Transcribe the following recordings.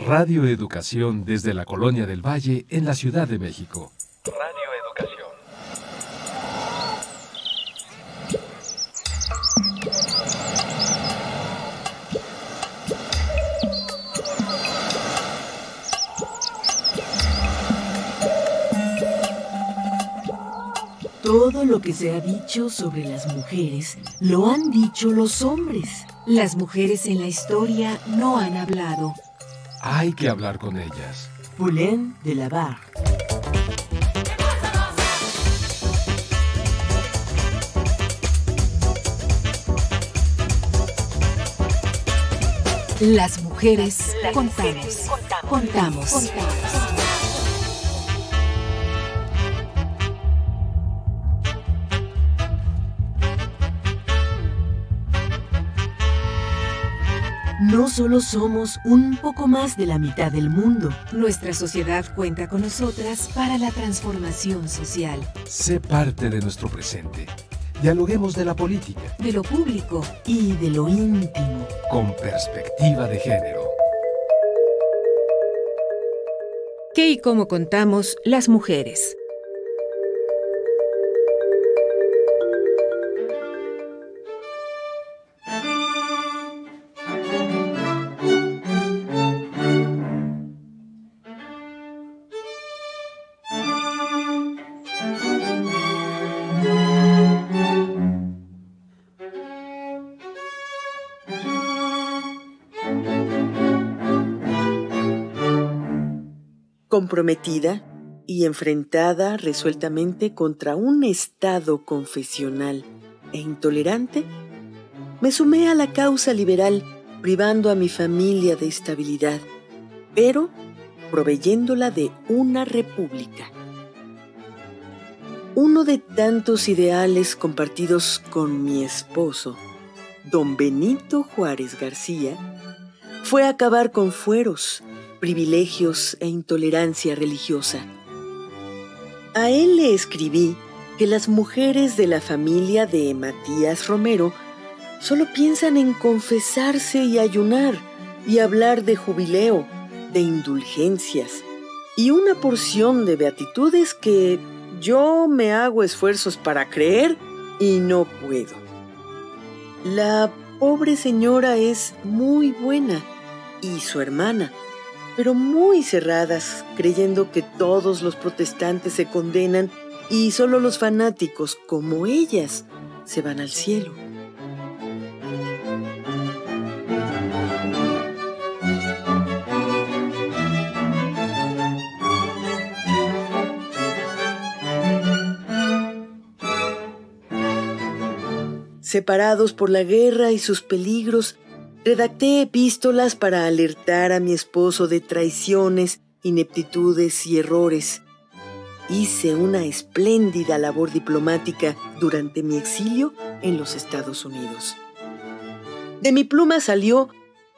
Radio Educación desde la Colonia del Valle en la Ciudad de México. Radio Educación. Todo lo que se ha dicho sobre las mujeres lo han dicho los hombres. Las mujeres en la historia no han hablado. Hay que hablar con ellas. Poulain de la Barre. Las mujeres contamos. No solo somos un poco más de la mitad del mundo. Nuestra sociedad cuenta con nosotras para la transformación social. Sé parte de nuestro presente. Dialoguemos de la política, de lo público y de lo íntimo. Con perspectiva de género. ¿Qué y cómo contamos las mujeres? Comprometida y enfrentada resueltamente contra un Estado confesional e intolerante, me sumé a la causa liberal, privando a mi familia de estabilidad, pero proveyéndola de una república. Uno de tantos ideales compartidos con mi esposo, don Benito Juárez García, fue acabar con fueros, privilegios e intolerancia religiosa. A él le escribí que las mujeres de la familia de Matías Romero solo piensan en confesarse y ayunar y hablar de jubileo, de indulgencias y una porción de beatitudes que yo me hago esfuerzos para creer y no puedo. La pobre señora es muy buena y su hermana, pero muy cerradas, creyendo que todos los protestantes se condenan y solo los fanáticos, como ellas, se van al cielo. Separados por la guerra y sus peligros, redacté epístolas para alertar a mi esposo de traiciones, ineptitudes y errores. Hice una espléndida labor diplomática durante mi exilio en los Estados Unidos. De mi pluma salió: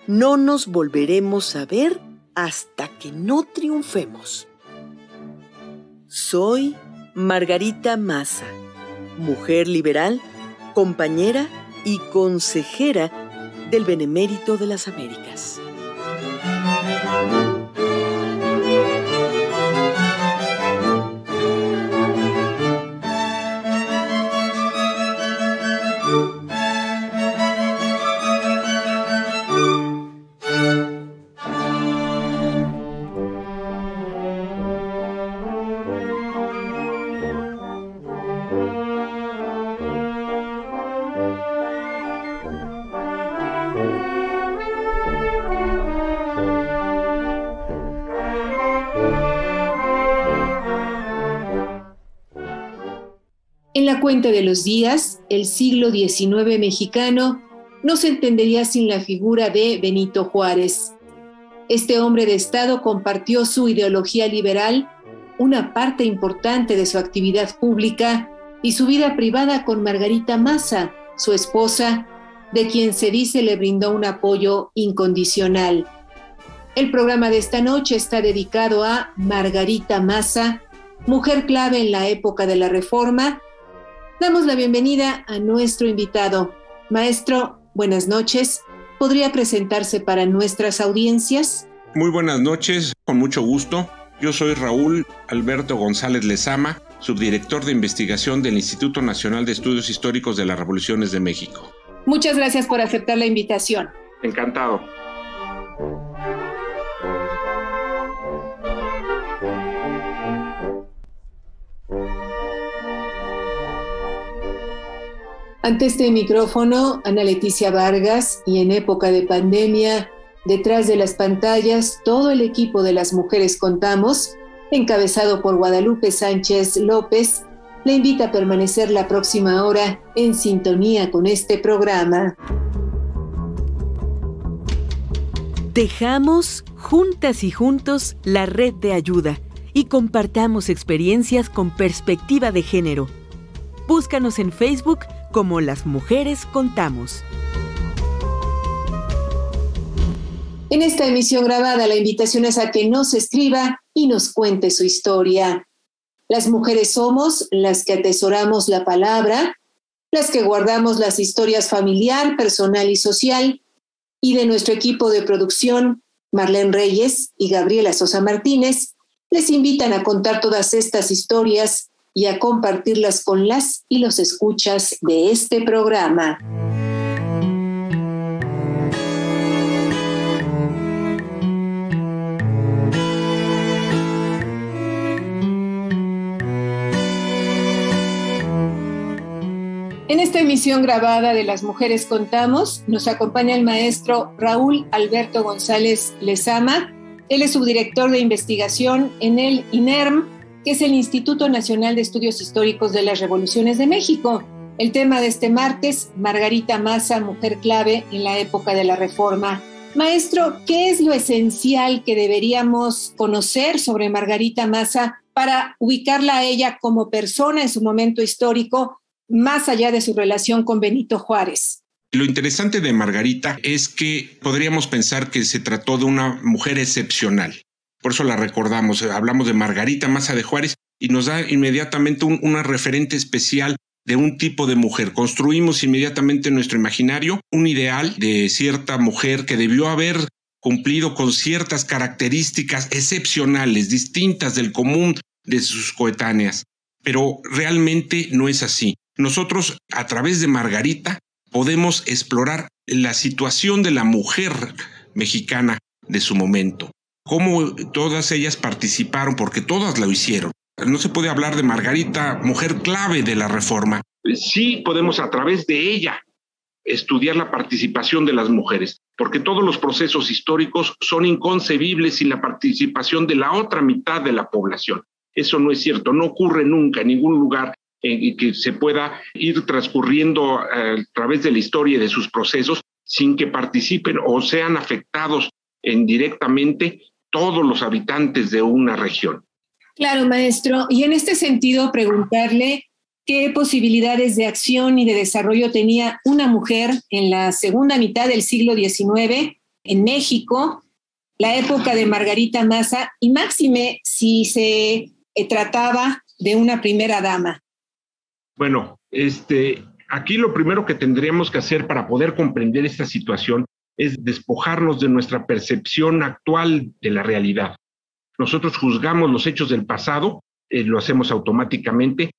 no nos volveremos a ver hasta que no triunfemos. Soy Margarita Maza, mujer liberal, compañera y consejera del Benemérito de las Américas. En la cuenta de los días, el siglo XIX mexicano no se entendería sin la figura de Benito Juárez. Este hombre de Estado compartió su ideología liberal, una parte importante de su actividad pública y su vida privada con Margarita Maza, su esposa, de quien se dice le brindó un apoyo incondicional. El programa de esta noche está dedicado a Margarita Maza, mujer clave en la época de la Reforma. Damos la bienvenida a nuestro invitado. Maestro, buenas noches. ¿Podría presentarse para nuestras audiencias? Muy buenas noches, con mucho gusto. Yo soy Raúl Alberto González Lezama, subdirector de investigación del Instituto Nacional de Estudios Históricos de las Revoluciones de México. Muchas gracias por aceptar la invitación. Encantado. Ante este micrófono, Ana Leticia Vargas, y en época de pandemia, detrás de las pantallas, todo el equipo de Las Mujeres Contamos, encabezado por Guadalupe Sánchez López, le invita a permanecer la próxima hora en sintonía con este programa. Tejamos juntas y juntos la red de ayuda y compartamos experiencias con perspectiva de género. Búscanos en Facebook como Las Mujeres Contamos. En esta emisión grabada, la invitación es a que nos escriba y nos cuente su historia. Las mujeres somos las que atesoramos la palabra, las que guardamos las historias familiar, personal y social, y de nuestro equipo de producción, Marlene Reyes y Gabriela Sosa Martínez, les invitan a contar todas estas historias y a compartirlas con las y los escuchas de este programa. En esta emisión grabada de Las Mujeres Contamos, nos acompaña el maestro Raúl Alberto González Lezama. Él es subdirector de investigación en el INERM, que es el Instituto Nacional de Estudios Históricos de las Revoluciones de México. El tema de este martes, Margarita Maza, mujer clave en la época de la Reforma. Maestro, ¿qué es lo esencial que deberíamos conocer sobre Margarita Maza para ubicarla a ella como persona en su momento histórico, más allá de su relación con Benito Juárez? Lo interesante de Margarita es que podríamos pensar que se trató de una mujer excepcional. Por eso la recordamos, hablamos de Margarita Maza de Juárez y nos da inmediatamente una referente especial de un tipo de mujer. Construimos inmediatamente en nuestro imaginario un ideal de cierta mujer que debió haber cumplido con ciertas características excepcionales, distintas del común de sus coetáneas. Pero realmente no es así. Nosotros, a través de Margarita, podemos explorar la situación de la mujer mexicana de su momento. Cómo todas ellas participaron, porque todas lo hicieron. No se puede hablar de Margarita, mujer clave de la Reforma. Sí podemos, a través de ella, estudiar la participación de las mujeres, porque todos los procesos históricos son inconcebibles sin la participación de la otra mitad de la población. Eso no es cierto, no ocurre nunca en ningún lugar en que se pueda ir transcurriendo a través de la historia y de sus procesos sin que participen o sean afectados indirectamente todos los habitantes de una región. Claro, maestro. Y en este sentido, preguntarle qué posibilidades de acción y de desarrollo tenía una mujer en la segunda mitad del siglo XIX en México, la época de Margarita Maza, y máxime si se trataba de una primera dama. Bueno, aquí lo primero que tendríamos que hacer para poder comprender esta situación es despojarnos de nuestra percepción actual de la realidad. Nosotros juzgamos los hechos del pasado, lo hacemos automáticamente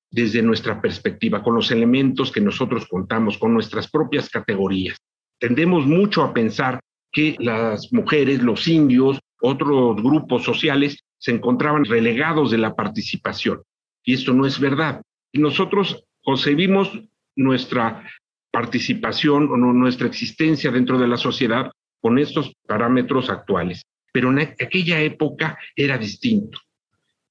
desde nuestra perspectiva, con los elementos que nosotros contamos, con nuestras propias categorías. Tendemos mucho a pensar que las mujeres, los indios, otros grupos sociales se encontraban relegados de la participación. Y esto no es verdad. Nosotros concebimos nuestra participación o nuestra existencia dentro de la sociedad con estos parámetros actuales. Pero en aquella época era distinto.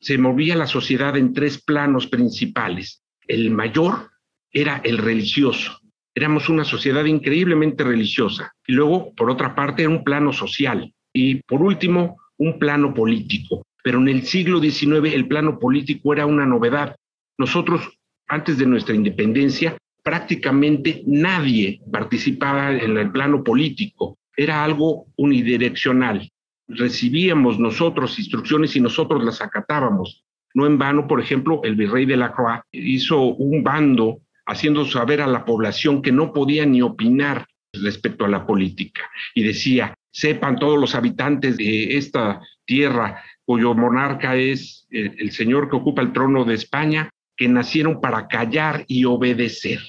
Se movía la sociedad en tres planos principales. El mayor era el religioso. Éramos una sociedad increíblemente religiosa. Y luego, por otra parte, era un plano social. Y por último, un plano político. Pero en el siglo XIX el plano político era una novedad. Nosotros, antes de nuestra independencia, prácticamente nadie participaba en el plano político. Era algo unidireccional. Recibíamos nosotros instrucciones y nosotros las acatábamos. No en vano, por ejemplo, el virrey de la Croix hizo un bando haciendo saber a la población que no podía ni opinar respecto a la política. Y decía, sepan todos los habitantes de esta tierra, cuyo monarca es el señor que ocupa el trono de España, que nacieron para callar y obedecer.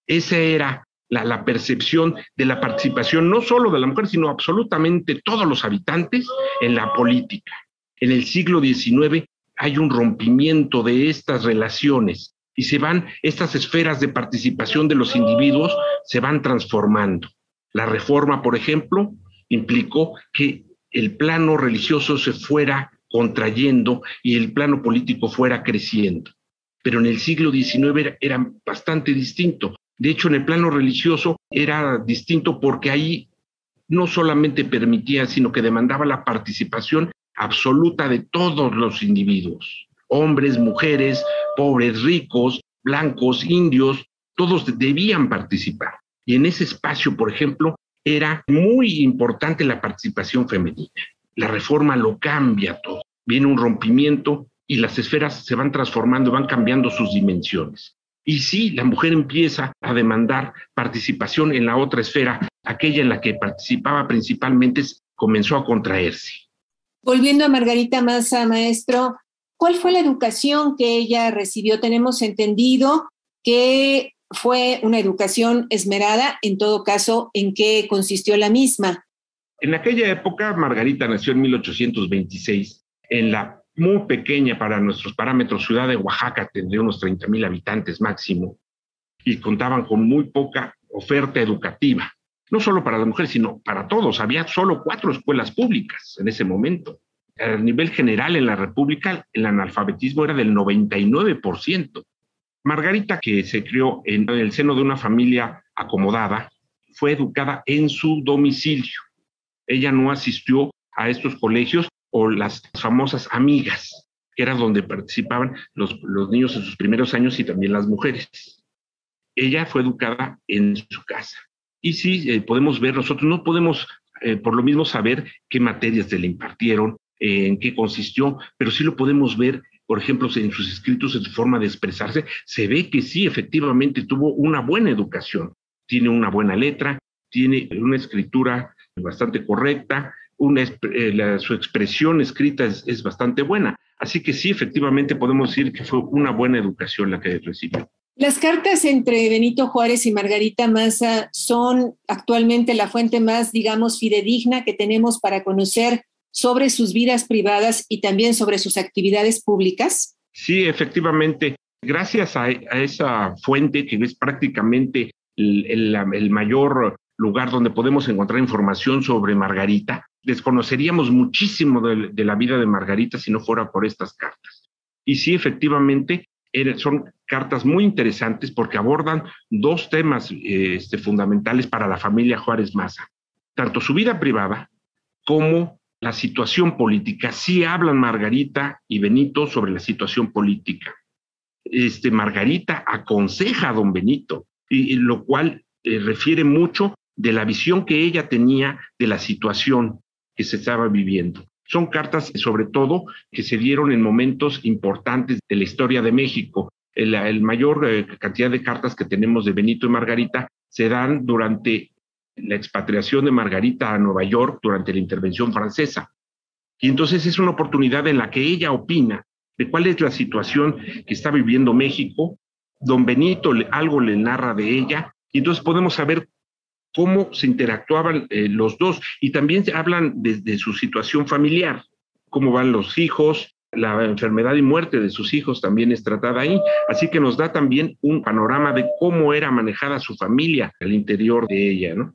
Esa era la percepción de la participación, no solo de la mujer, sino absolutamente todos los habitantes en la política. En el siglo XIX hay un rompimiento de estas relaciones y estas esferas de participación de los individuos se van transformando. La reforma, por ejemplo, implicó que el plano religioso se fuera contrayendo y el plano político fuera creciendo. Pero en el siglo XIX era bastante distinto. De hecho, en el plano religioso era distinto porque ahí no solamente permitía, sino que demandaba la participación absoluta de todos los individuos, hombres, mujeres, pobres, ricos, blancos, indios, todos debían participar. Y en ese espacio, por ejemplo, era muy importante la participación femenina. La reforma lo cambia todo. Viene un rompimiento y las esferas se van transformando, van cambiando sus dimensiones. Y sí, la mujer empieza a demandar participación en la otra esfera, aquella en la que participaba principalmente comenzó a contraerse. Volviendo a Margarita Maza, maestro, ¿cuál fue la educación que ella recibió? Tenemos entendido que fue una educación esmerada, en todo caso, ¿en qué consistió la misma? En aquella época, Margarita nació en 1826, en la muy pequeña para nuestros parámetros ciudad de Oaxaca, tendría unos 30,000 habitantes máximo, y contaban con muy poca oferta educativa, no solo para las mujeres, sino para todos. Había solo 4 escuelas públicas en ese momento. A nivel general en la República, el analfabetismo era del 99%. Margarita, que se crió en el seno de una familia acomodada, fue educada en su domicilio. Ella no asistió a estos colegios o las famosas amigas, que era donde participaban los niños en sus primeros años y también las mujeres. Ella fue educada en su casa. Y sí, podemos ver, nosotros no podemos por lo mismo saber qué materias se le impartieron, en qué consistió, pero sí lo podemos ver, por ejemplo, en sus escritos, en su forma de expresarse, se ve que sí, efectivamente tuvo una buena educación, tiene una buena letra, tiene una escritura bastante correcta, su expresión escrita es bastante buena. Así que sí, efectivamente podemos decir que fue una buena educación la que recibió. Las cartas entre Benito Juárez y Margarita Maza son actualmente la fuente más, digamos, fidedigna que tenemos para conocer sobre sus vidas privadas y también sobre sus actividades públicas. Sí, efectivamente. Gracias a esa fuente, que es prácticamente el mayor lugar donde podemos encontrar información sobre Margarita, desconoceríamos muchísimo de la vida de Margarita si no fuera por estas cartas. Y sí, efectivamente, son cartas muy interesantes porque abordan 2 temas fundamentales para la familia Juárez Maza. Tanto su vida privada como la situación política. Sí hablan Margarita y Benito sobre la situación política. Margarita aconseja a don Benito, y lo cual refiere mucho de la visión que ella tenía de la situación que se estaba viviendo. Son cartas, sobre todo, que se dieron en momentos importantes de la historia de México. El mayor cantidad de cartas que tenemos de Benito y Margarita se dan durante la expatriación de Margarita a Nueva York durante la intervención francesa. Y entonces es una oportunidad en la que ella opina de cuál es la situación que está viviendo México. Don Benito algo le narra de ella, y entonces podemos saber cómo se interactuaban los dos, y también hablan de su situación familiar, cómo van los hijos, la enfermedad y muerte de sus hijos también es tratada ahí, así que nos da también un panorama de cómo era manejada su familia al interior de ella, ¿no?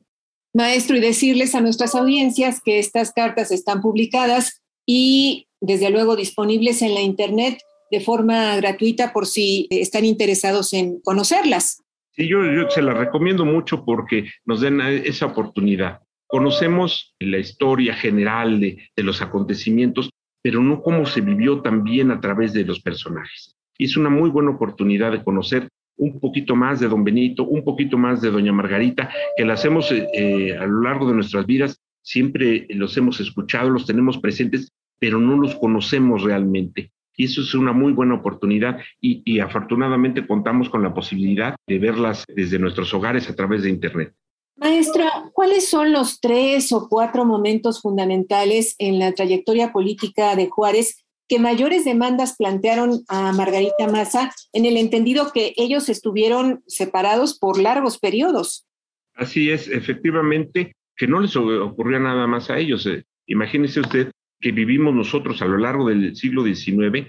Maestro, y decirles a nuestras audiencias que estas cartas están publicadas y desde luego disponibles en la internet de forma gratuita por si están interesados en conocerlas. Sí, yo se las recomiendo mucho porque nos den esa oportunidad. Conocemos la historia general de los acontecimientos, pero no cómo se vivió también a través de los personajes. Y es una muy buena oportunidad de conocer un poquito más de don Benito, un poquito más de doña Margarita, que las hemos a lo largo de nuestras vidas, siempre los hemos escuchado, los tenemos presentes, pero no los conocemos realmente. Y eso es una muy buena oportunidad y afortunadamente contamos con la posibilidad de verlas desde nuestros hogares a través de Internet. Maestra, ¿cuáles son los 3 o 4 momentos fundamentales en la trayectoria política de Juárez que mayores demandas plantearon a Margarita Maza, en el entendido que ellos estuvieron separados por largos periodos? Así es, efectivamente, que no les ocurría nada más a ellos. Imagínese usted que vivimos nosotros a lo largo del siglo XIX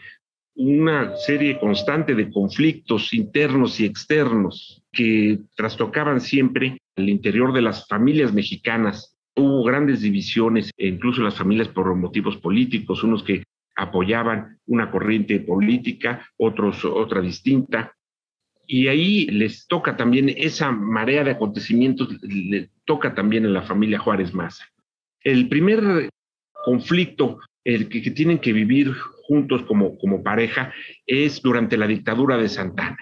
una serie constante de conflictos internos y externos que trastocaban siempre el interior de las familias mexicanas. Hubo grandes divisiones, e incluso las familias por motivos políticos, unos que apoyaban una corriente política, otros otra distinta. Y ahí les toca también esa marea de acontecimientos, le toca también a la familia Juárez Maza. El primer conflicto que tienen que vivir juntos como pareja es durante la dictadura de Santana.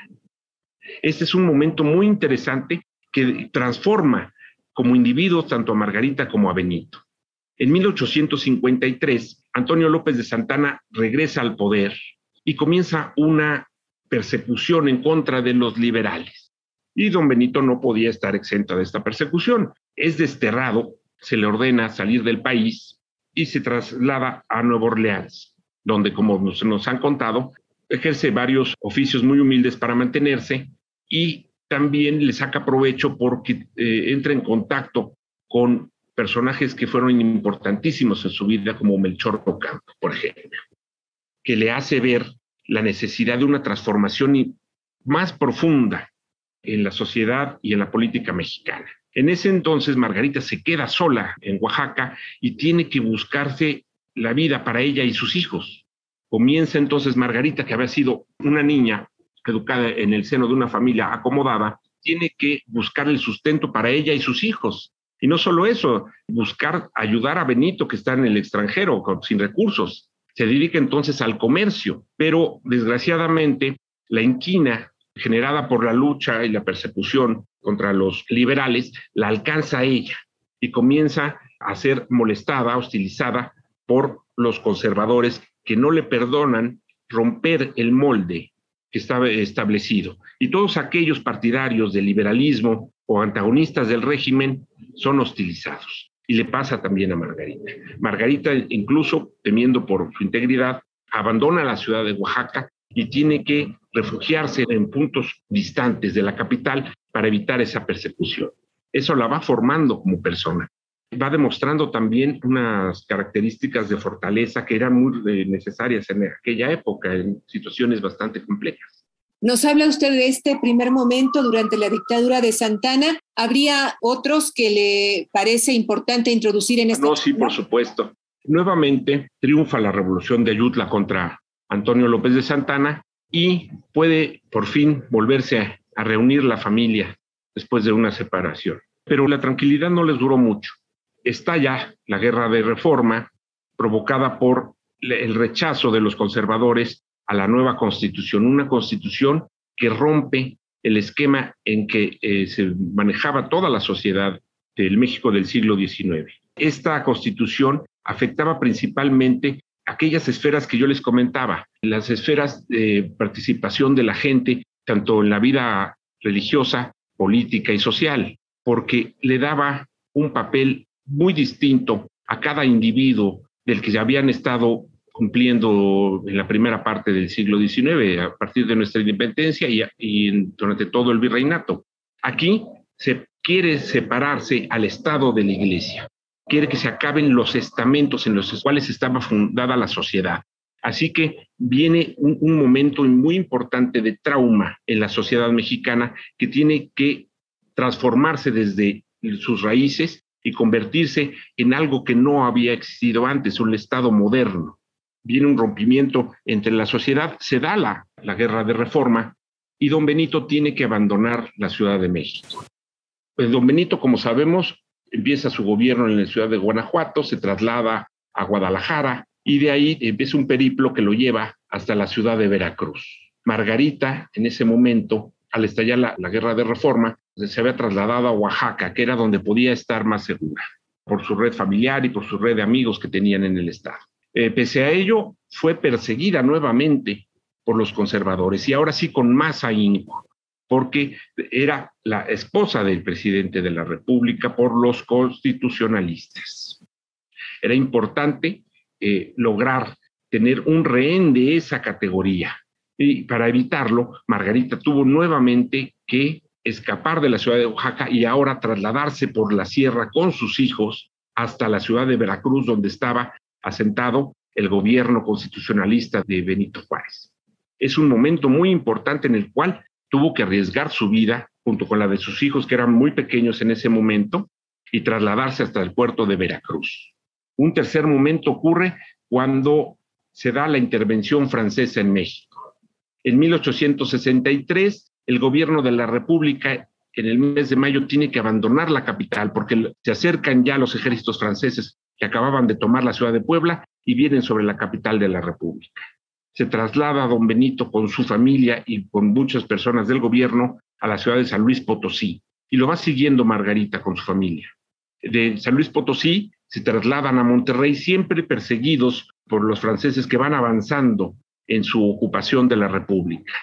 Este es un momento muy interesante que transforma como individuos tanto a Margarita como a Benito. En 1853, Antonio López de Santana regresa al poder y comienza una persecución en contra de los liberales. Y don Benito no podía estar exento de esta persecución. Es desterrado, se le ordena salir del país y se traslada a Nueva Orleans, donde, como nos han contado, ejerce varios oficios muy humildes para mantenerse y también le saca provecho porque entra en contacto con personajes que fueron importantísimos en su vida, como Melchor Ocampo, por ejemplo, que le hace ver la necesidad de una transformación más profunda en la sociedad y en la política mexicana. En ese entonces, Margarita se queda sola en Oaxaca y tiene que buscarse la vida para ella y sus hijos. Comienza entonces Margarita, que había sido una niña educada en el seno de una familia acomodada, tiene que buscar el sustento para ella y sus hijos. Y no solo eso, buscar ayudar a Benito, que está en el extranjero, sin recursos. Se dedica entonces al comercio, pero desgraciadamente la inquina generada por la lucha y la persecución contra los liberales la alcanza a ella y comienza a ser molestada, hostilizada por los conservadores que no le perdonan romper el molde que estaba establecido. Y todos aquellos partidarios del liberalismo o antagonistas del régimen son hostilizados. Y le pasa también a Margarita. Margarita, incluso temiendo por su integridad, abandona la ciudad de Oaxaca y tiene que refugiarse en puntos distantes de la capital para evitar esa persecución. Eso la va formando como persona. Va demostrando también unas características de fortaleza que eran muy necesarias en aquella época, en situaciones bastante complejas. Nos habla usted de este primer momento durante la dictadura de Santana. ¿Habría otros que le parece importante introducir en este? No, sí, por supuesto. Nuevamente triunfa la revolución de Ayutla contra Antonio López de Santana y puede por fin volverse a reunir la familia después de una separación. Pero la tranquilidad no les duró mucho. Estalla la guerra de reforma provocada por el rechazo de los conservadores a la nueva constitución, una constitución que rompe el esquema en que se manejaba toda la sociedad del México del siglo XIX. Esta constitución afectaba principalmente aquellas esferas que yo les comentaba, las esferas de participación de la gente, tanto en la vida religiosa, política y social, porque le daba un papel muy distinto a cada individuo del que ya habían estado cumpliendo en la primera parte del siglo XIX, a partir de nuestra independencia y durante todo el virreinato. Aquí se quiere separarse al Estado de la Iglesia, quiere que se acaben los estamentos en los cuales estaba fundada la sociedad. Así que viene un momento muy importante de trauma en la sociedad mexicana que tiene que transformarse desde sus raíces y convertirse en algo que no había existido antes, un Estado moderno. Viene un rompimiento entre la sociedad, se da la guerra de reforma y don Benito tiene que abandonar la Ciudad de México. Pues don Benito, como sabemos, empieza su gobierno en la ciudad de Guanajuato, se traslada a Guadalajara y de ahí empieza un periplo que lo lleva hasta la ciudad de Veracruz. Margarita, en ese momento, al estallar la guerra de reforma, se había trasladado a Oaxaca, que era donde podía estar más segura, por su red familiar y por su red de amigos que tenían en el estado. Pese a ello, fue perseguida nuevamente por los conservadores y ahora sí con más ahínco. porque era la esposa del presidente de la República por los constitucionalistas. Era importante lograr tener un rehén de esa categoría. Y para evitarlo, Margarita tuvo nuevamente que escapar de la ciudad de Oaxaca y ahora trasladarse por la sierra con sus hijos hasta la ciudad de Veracruz, donde estaba asentado el gobierno constitucionalista de Benito Juárez. Es un momento muy importante en el cual tuvo que arriesgar su vida junto con la de sus hijos, que eran muy pequeños en ese momento, y trasladarse hasta el puerto de Veracruz. Un tercer momento ocurre cuando se da la intervención francesa en México. En 1863, el gobierno de la República, en el mes de mayo, tiene que abandonar la capital porque se acercan ya los ejércitos franceses que acababan de tomar la ciudad de Puebla y vienen sobre la capital de la República. Se traslada a don Benito con su familia y con muchas personas del gobierno a la ciudad de San Luis Potosí, y lo va siguiendo Margarita con su familia. De San Luis Potosí se trasladan a Monterrey, siempre perseguidos por los franceses que van avanzando en su ocupación de la República.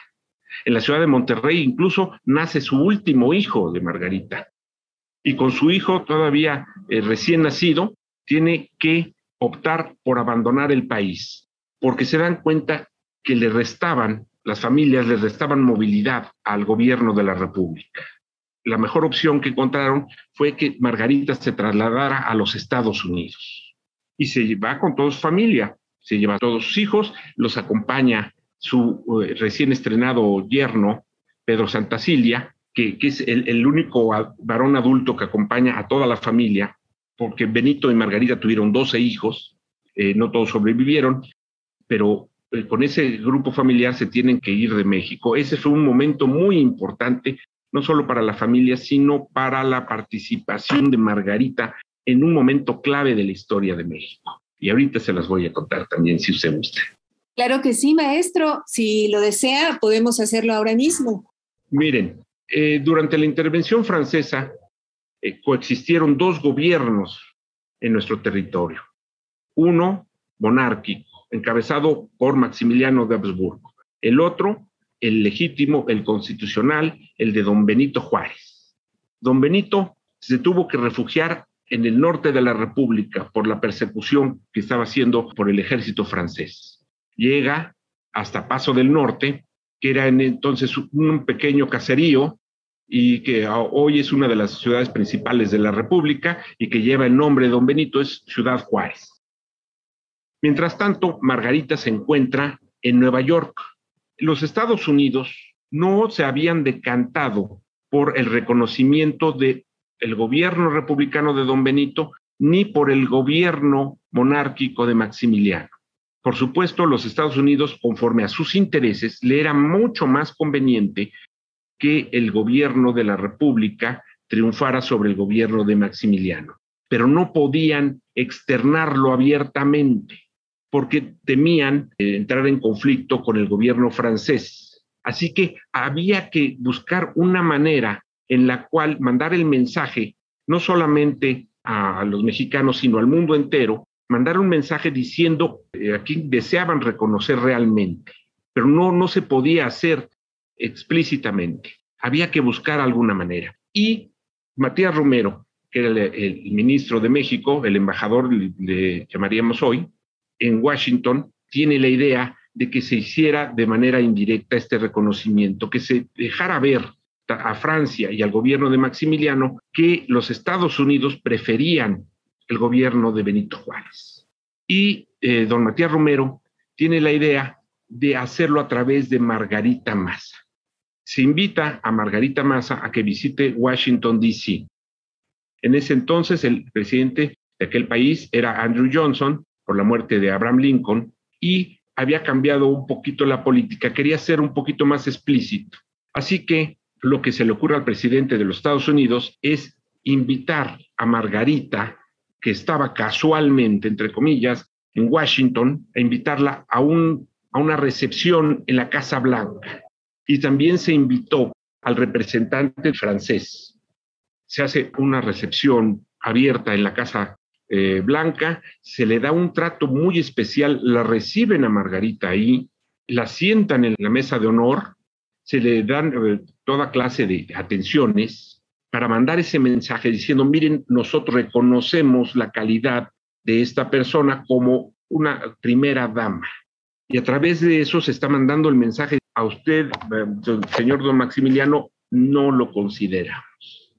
En la ciudad de Monterrey incluso nace su último hijo de Margarita, y con su hijo todavía recién nacido tiene que optar por abandonar el país, porque se dan cuenta que las familias les restaban movilidad al gobierno de la República. La mejor opción que encontraron fue que Margarita se trasladara a los Estados Unidos. Y se va con toda su familia, se lleva a todos sus hijos, los acompaña su recién estrenado yerno, Pedro Santacilia, que es el único varón adulto que acompaña a toda la familia, porque Benito y Margarita tuvieron 12 hijos, no todos sobrevivieron, pero con ese grupo familiar se tienen que ir de México. Ese fue un momento muy importante, no solo para la familia, sino para la participación de Margarita en un momento clave de la historia de México. Y ahorita se las voy a contar también, si usted gusta. Claro que sí, maestro. Si lo desea, podemos hacerlo ahora mismo. Miren, durante la intervención francesa coexistieron dos gobiernos en nuestro territorio. Uno monárquico, encabezado por Maximiliano de Habsburgo. El otro, el legítimo, el constitucional, el de don Benito Juárez. Don Benito se tuvo que refugiar en el norte de la República por la persecución que estaba haciendo por el ejército francés. Llega hasta Paso del Norte, que era entonces un pequeño caserío y que hoy es una de las ciudades principales de la República y que lleva el nombre de don Benito, es Ciudad Juárez. Mientras tanto, Margarita se encuentra en Nueva York. Los Estados Unidos no se habían decantado por el reconocimiento del gobierno republicano de don Benito ni por el gobierno monárquico de Maximiliano. Por supuesto, los Estados Unidos, conforme a sus intereses, le era mucho más conveniente que el gobierno de la República triunfara sobre el gobierno de Maximiliano, pero no podían externarlo abiertamente porque temían entrar en conflicto con el gobierno francés. Así que había que buscar una manera en la cual mandar el mensaje, no solamente a los mexicanos, sino al mundo entero, mandar un mensaje diciendo a quién deseaban reconocer realmente, pero no se podía hacer explícitamente. Había que buscar alguna manera. Y Matías Romero, que era el ministro de México, el embajador, le llamaríamos hoy, en Washington, tiene la idea de que se hiciera de manera indirecta este reconocimiento, que se dejara ver a Francia y al gobierno de Maximiliano que los Estados Unidos preferían el gobierno de Benito Juárez. Y don Matías Romero tiene la idea de hacerlo a través de Margarita Maza. Se invita a Margarita Maza a que visite Washington, D.C. En ese entonces el presidente de aquel país era Andrew Johnson, por la muerte de Abraham Lincoln, y había cambiado un poquito la política, quería ser un poquito más explícito. Así que lo que se le ocurre al presidente de los Estados Unidos es invitar a Margarita, que estaba casualmente, entre comillas, en Washington, a invitarla a una recepción en la Casa Blanca. Y también se invitó al representante francés. Se hace una recepción abierta en la Casa Blanca, se le da un trato muy especial, la reciben a Margarita ahí, la sientan en la mesa de honor, se le dan toda clase de atenciones para mandar ese mensaje diciendo, miren, nosotros reconocemos la calidad de esta persona como una primera dama. Y a través de eso se está mandando el mensaje a usted, señor don Maximiliano, no lo consideramos.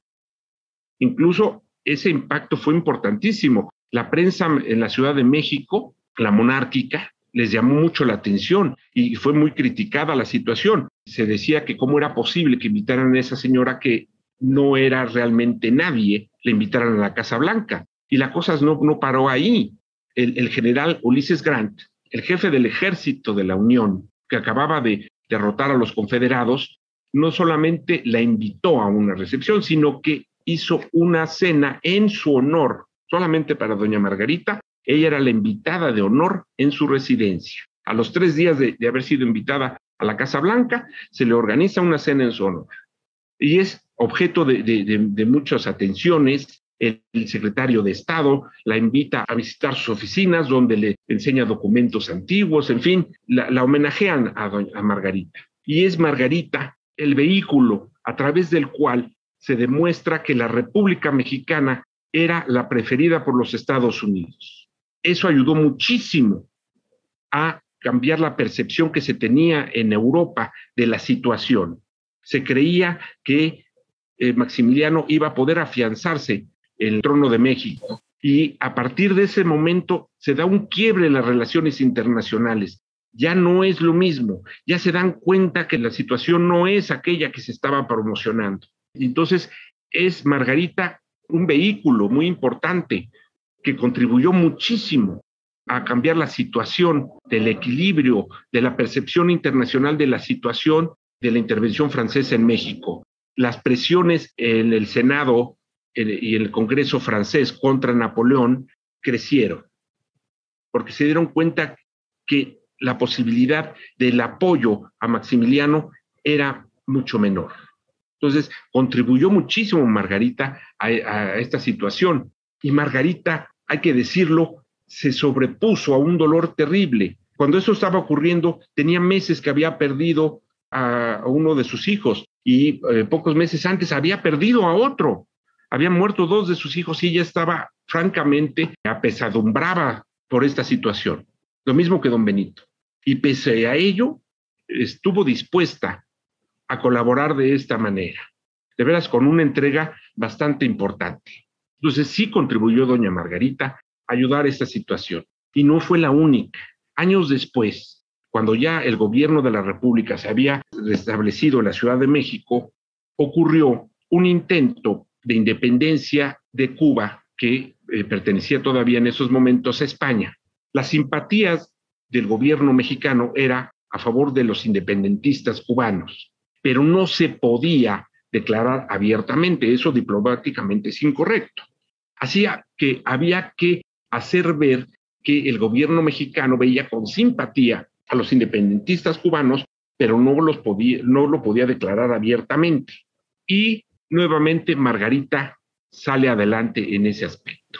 Incluso ese impacto fue importantísimo. La prensa en la Ciudad de México, la monárquica, les llamó mucho la atención y fue muy criticada la situación. Se decía que cómo era posible que invitaran a esa señora que no era realmente nadie, le invitaran a la Casa Blanca. Y la cosa no paró ahí. El general Ulysses Grant, el jefe del ejército de la Unión, que acababa de derrotar a los confederados, no solamente la invitó a una recepción, sino que hizo una cena en su honor, solamente para doña Margarita. Ella era la invitada de honor en su residencia. A los 3 días de haber sido invitada a la Casa Blanca, se le organiza una cena en su honor. Y es objeto de muchas atenciones. El secretario de Estado la invita a visitar sus oficinas, donde le enseña documentos antiguos, en fin, la homenajean a Margarita. Y es Margarita el vehículo a través del cual se demuestra que la República Mexicana era la preferida por los Estados Unidos. Eso ayudó muchísimo a cambiar la percepción que se tenía en Europa de la situación. Se creía que Maximiliano iba a poder afianzarse en el trono de México, y a partir de ese momento se da un quiebre en las relaciones internacionales. Ya no es lo mismo, ya se dan cuenta que la situación no es aquella que se estaba promocionando. Entonces es Margarita un vehículo muy importante que contribuyó muchísimo a cambiar la situación del equilibrio, de la percepción internacional de la situación de la intervención francesa en México. Las presiones en el Senado y en el Congreso francés contra Napoleón crecieron, porque se dieron cuenta que la posibilidad del apoyo a Maximiliano era mucho menor. Entonces, contribuyó muchísimo Margarita a esta situación. Y Margarita, hay que decirlo, se sobrepuso a un dolor terrible. Cuando eso estaba ocurriendo, tenía meses que había perdido a uno de sus hijos y pocos meses antes había perdido a otro. Habían muerto 2 de sus hijos y ella estaba francamente apesadumbrada por esta situación. Lo mismo que don Benito. Y pese a ello, estuvo dispuesta a colaborar de esta manera. De veras, con una entrega bastante importante. Entonces sí contribuyó doña Margarita a ayudar a esta situación. Y no fue la única. Años después, cuando ya el gobierno de la República se había restablecido en la Ciudad de México, ocurrió un intento de independencia de Cuba que pertenecía todavía en esos momentos a España. Las simpatías del gobierno mexicano eran a favor de los independentistas cubanos, pero no se podía declarar abiertamente, eso diplomáticamente es incorrecto. Así que había que hacer ver que el gobierno mexicano veía con simpatía a los independentistas cubanos, pero no lo podía declarar abiertamente. Y nuevamente Margarita sale adelante en ese aspecto.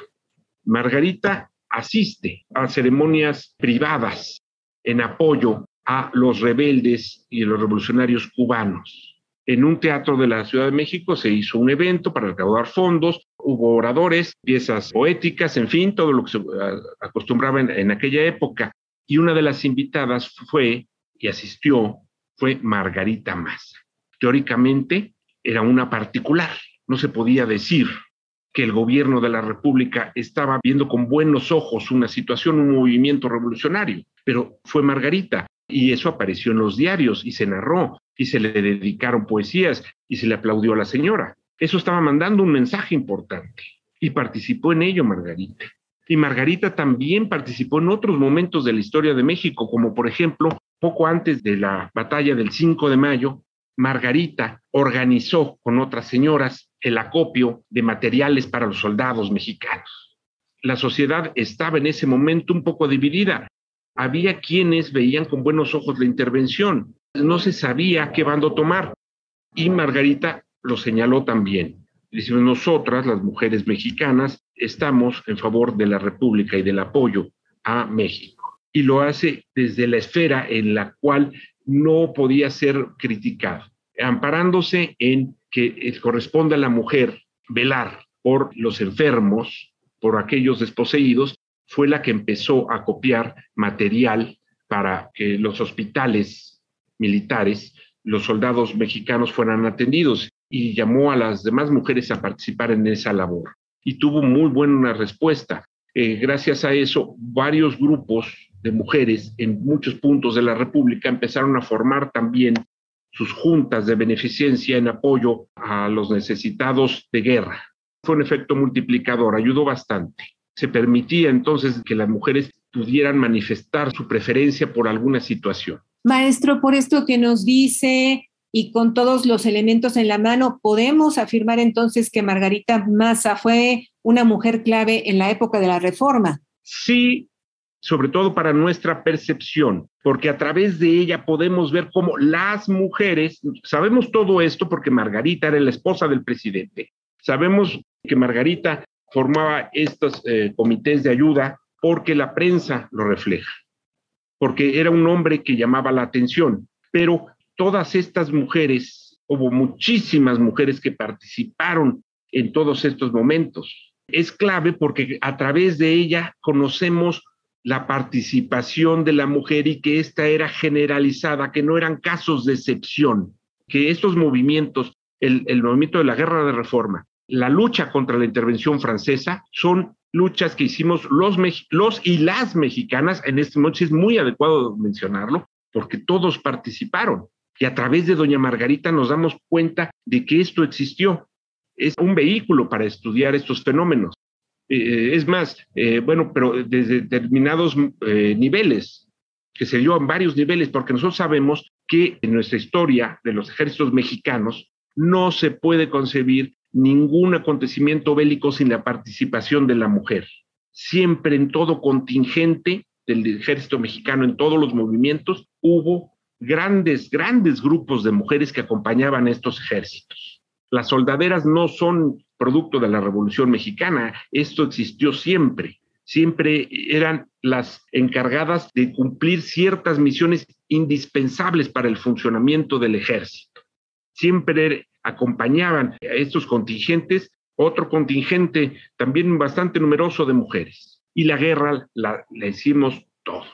Margarita asiste a ceremonias privadas en apoyo a los rebeldes y a los revolucionarios cubanos. En un teatro de la Ciudad de México se hizo un evento para recaudar fondos, hubo oradores, piezas poéticas, en fin, todo lo que se acostumbraba en aquella época. Y una de las invitadas fue Margarita Maza. Teóricamente era una particular, no se podía decir que el gobierno de la República estaba viendo con buenos ojos una situación, un movimiento revolucionario, pero fue Margarita, y eso apareció en los diarios y se narró, y se le dedicaron poesías y se le aplaudió a la señora. Eso estaba mandando un mensaje importante, y participó en ello Margarita. Y Margarita también participó en otros momentos de la historia de México, como por ejemplo, poco antes de la batalla del 5 de mayo, Margarita organizó con otras señoras el acopio de materiales para los soldados mexicanos. La sociedad estaba en ese momento un poco dividida. Había quienes veían con buenos ojos la intervención. No se sabía qué bando tomar. Y Margarita lo señaló también. Dice, nosotras, las mujeres mexicanas, estamos en favor de la República y del apoyo a México. Y lo hace desde la esfera en la cual no podía ser criticado. amparándose en que corresponde a la mujer velar por los enfermos, por aquellos desposeídos, fue la que empezó a copiar material para que los hospitales militares, los soldados mexicanos fueran atendidos, y llamó a las demás mujeres a participar en esa labor. Y tuvo muy buena respuesta. Gracias a eso, varios grupos de mujeres en muchos puntos de la República empezaron a formar también sus juntas de beneficencia en apoyo a los necesitados de guerra. Fue un efecto multiplicador, ayudó bastante. Se permitía entonces que las mujeres pudieran manifestar su preferencia por alguna situación. Maestro, por esto que nos dice y con todos los elementos en la mano, ¿podemos afirmar entonces que Margarita Maza fue una mujer clave en la época de la Reforma? Sí, sobre todo para nuestra percepción, porque a través de ella podemos ver cómo las mujeres, sabemos todo esto porque Margarita era la esposa del presidente, sabemos que Margarita formaba estos comités de ayuda porque la prensa lo refleja, porque era un hombre que llamaba la atención, pero todas estas mujeres, hubo muchísimas mujeres que participaron en todos estos momentos. Es clave porque a través de ella conocemos la participación de la mujer y que esta era generalizada, que no eran casos de excepción, que estos movimientos, el movimiento de la Guerra de Reforma, la lucha contra la intervención francesa, son luchas que hicimos los y las mexicanas. En este momento es muy adecuado mencionarlo, porque todos participaron. Y a través de doña Margarita nos damos cuenta de que esto existió. Es un vehículo para estudiar estos fenómenos. Es más, pero desde determinados niveles, que se dio en varios niveles, porque nosotros sabemos que en nuestra historia de los ejércitos mexicanos no se puede concebir ningún acontecimiento bélico sin la participación de la mujer. Siempre en todo contingente del ejército mexicano, en todos los movimientos, hubo grandes grupos de mujeres que acompañaban a estos ejércitos. Las soldaderas no son producto de la Revolución Mexicana, esto existió siempre. Siempre eran las encargadas de cumplir ciertas misiones indispensables para el funcionamiento del ejército. Siempre acompañaban a estos contingentes, otro contingente también bastante numeroso de mujeres. Y la guerra la hicimos todos.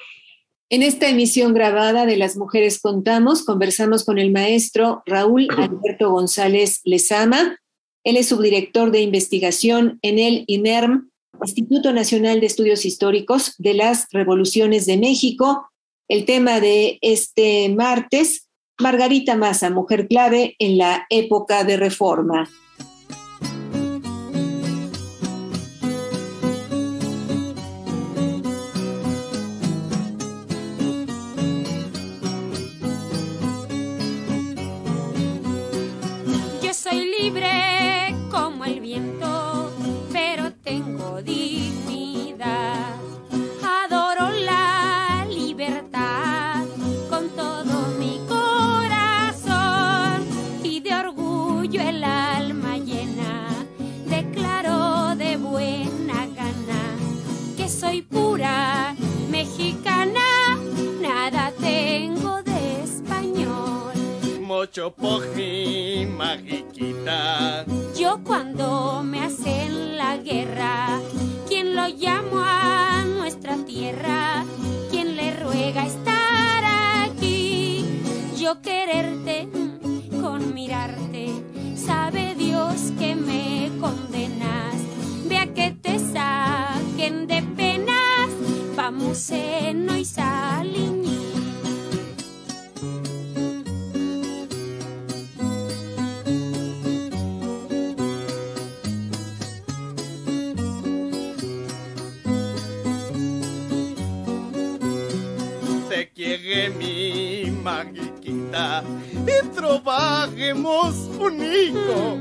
En esta emisión grabada de Las Mujeres Contamos, conversamos con el maestro Raúl Alberto González Lezama. Él es subdirector de investigación en el INERM, Instituto Nacional de Estudios Históricos de las Revoluciones de México. El tema de este martes, Margarita Maza, mujer clave en la época de Reforma. Yo soy libre como el viento, pero tengo dignidad. Adoro la libertad con todo mi corazón y de orgullo el alma llena. Declaro de buena gana que soy pura mexicana, nada tengo de español. Mucho poji, magiquita. Yo cuando me hacen la guerra, ¿quién lo llamo a nuestra tierra? ¿Quién le ruega estar aquí? Yo quererte con mirarte, sabe Dios que me condenas. Ve a que te saquen de penas, vamos en y Saliñí. Te quiere mi magiquita y trabajemos unidos.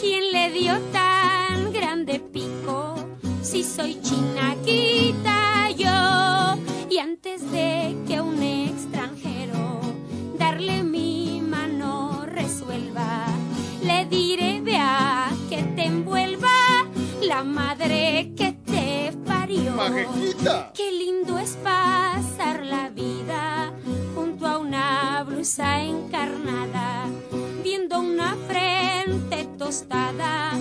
¿Quién le dio tan grande pico? Si soy chinaquita yo, y antes de que un extranjero darle mi mano resuelva, le diré vea que te envuelva la madre que te parió. Magiquita. Qué lindo es pasar la vida junto a una blusa encarnada tostada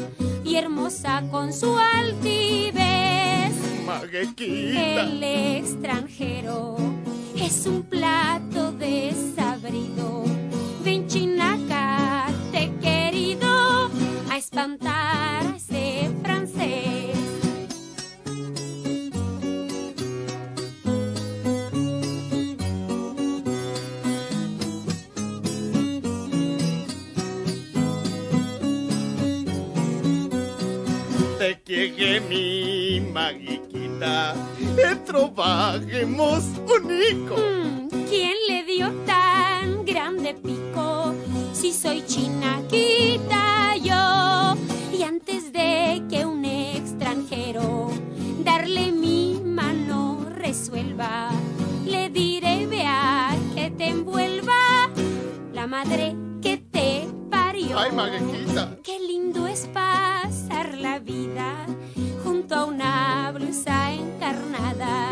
y hermosa con su altivez. Maguequita. El extranjero es un plato desabrido. Ven, chinaca, te he querido a espantar a ese francés. Te quiere mi Maguequita e trabajemos unico. ¿Quién le dio tan grande pico? Si soy chinaquita yo. Y antes de que un extranjero darle mi mano resuelva, le diré, vea, que te envuelva la madre que te parió. Ay, Maguequita. Qué lindo es pasar la vida junto a una blusa encarnada,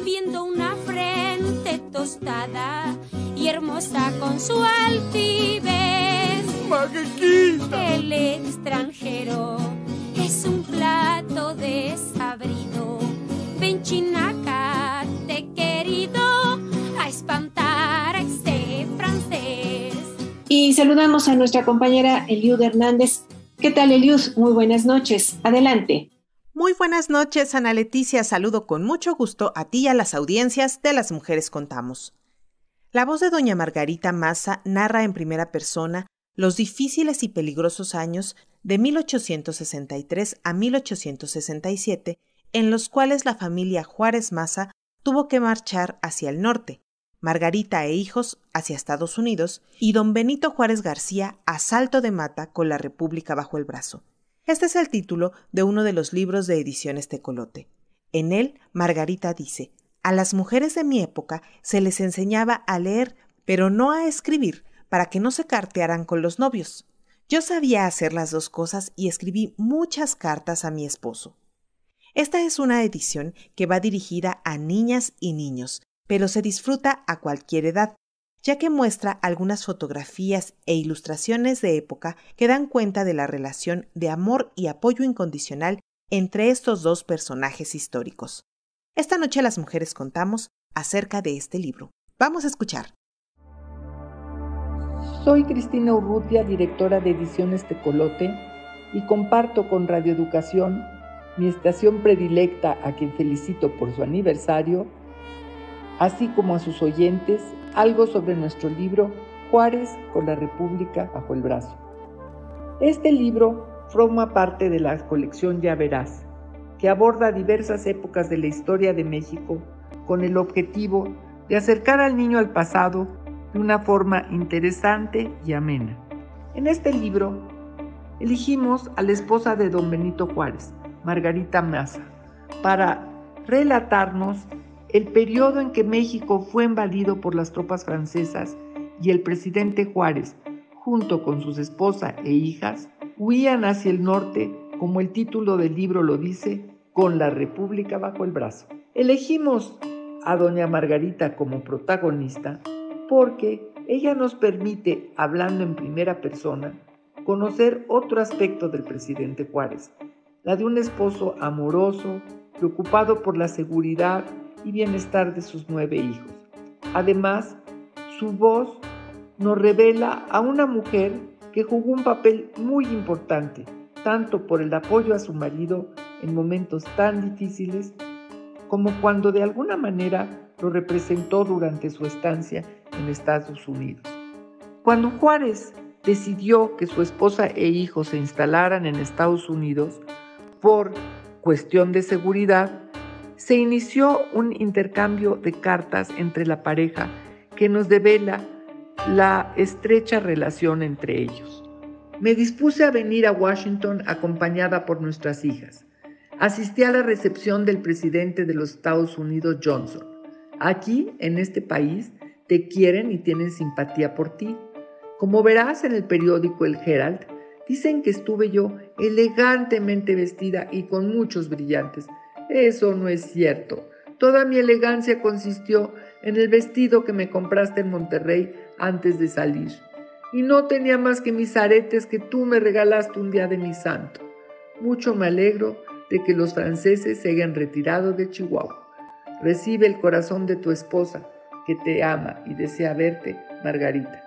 viendo una frente tostada y hermosa con su altivez. Maguequita. El extranjero es un plato desabrido. Ven, chinaca, te he querido a espantar a ese francés. Y saludamos a nuestra compañera Eliud Hernández. ¿Qué tal, Eliud? Muy buenas noches. Adelante. Muy buenas noches, Ana Leticia. Saludo con mucho gusto a ti y a las audiencias de Las Mujeres Contamos. La voz de doña Margarita Maza narra en primera persona los difíciles y peligrosos años de 1863 a 1867, en los cuales la familia Juárez Maza tuvo que marchar hacia el norte, Margarita e hijos hacia Estados Unidos y don Benito Juárez García a salto de mata con la República bajo el brazo. Este es el título de uno de los libros de Ediciones Tecolote. En él, Margarita dice: a las mujeres de mi época se les enseñaba a leer, pero no a escribir, para que no se cartearan con los novios. Yo sabía hacer las dos cosas y escribí muchas cartas a mi esposo. Esta es una edición que va dirigida a niñas y niños, pero se disfruta a cualquier edad, ya que muestra algunas fotografías e ilustraciones de época que dan cuenta de la relación de amor y apoyo incondicional entre estos dos personajes históricos. Esta noche las mujeres contamos acerca de este libro. Vamos a escuchar. Soy Cristina Urrutia, directora de Ediciones Tecolote, y comparto con Radio Educación, mi estación predilecta a quien felicito por su aniversario, así como a sus oyentes, algo sobre nuestro libro Juárez con la República bajo el brazo. Este libro forma parte de la colección Ya Verás, que aborda diversas épocas de la historia de México con el objetivo de acercar al niño al pasado de una forma interesante y amena. En este libro elegimos a la esposa de don Benito Juárez, Margarita Maza, para relatarnos el periodo en que México fue invadido por las tropas francesas y el presidente Juárez, junto con sus esposa e hijas, huían hacia el norte, como el título del libro lo dice, con la República bajo el brazo. Elegimos a doña Margarita como protagonista porque ella nos permite, hablando en primera persona, conocer otro aspecto del presidente Juárez, la de un esposo amoroso, preocupado por la seguridad y bienestar de sus 9 hijos. Además, su voz nos revela a una mujer que jugó un papel muy importante, tanto por el apoyo a su marido en momentos tan difíciles, como cuando de alguna manera lo representó durante su estancia en Estados Unidos. Cuando Juárez decidió que su esposa e hijos se instalaran en Estados Unidos por cuestión de seguridad, se inició un intercambio de cartas entre la pareja que nos devela la estrecha relación entre ellos. Me dispuse a venir a Washington acompañada por nuestras hijas. Asistí a la recepción del presidente de los Estados Unidos, Johnson. Aquí, en este país, te quieren y tienen simpatía por ti. Como verás en el periódico El Herald, dicen que estuve yo elegantemente vestida y con muchos brillantes. Eso no es cierto. Toda mi elegancia consistió en el vestido que me compraste en Monterrey antes de salir. y no tenía más que mis aretes que tú me regalaste un día de mi santo. Mucho me alegro de que los franceses se hayan retirado de Chihuahua. Recibe el corazón de tu esposa, que te ama y desea verte, Margarita.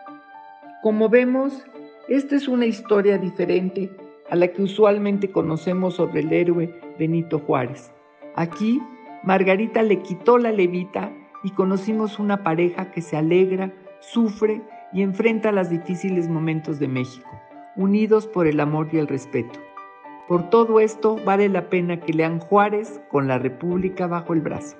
Como vemos, esta es una historia diferente a la que usualmente conocemos sobre el héroe Benito Juárez. Aquí, Margarita le quitó la levita y conocimos una pareja que se alegra, sufre y enfrenta los difíciles momentos de México, unidos por el amor y el respeto. Por todo esto, vale la pena que lean Juárez con la República bajo el brazo.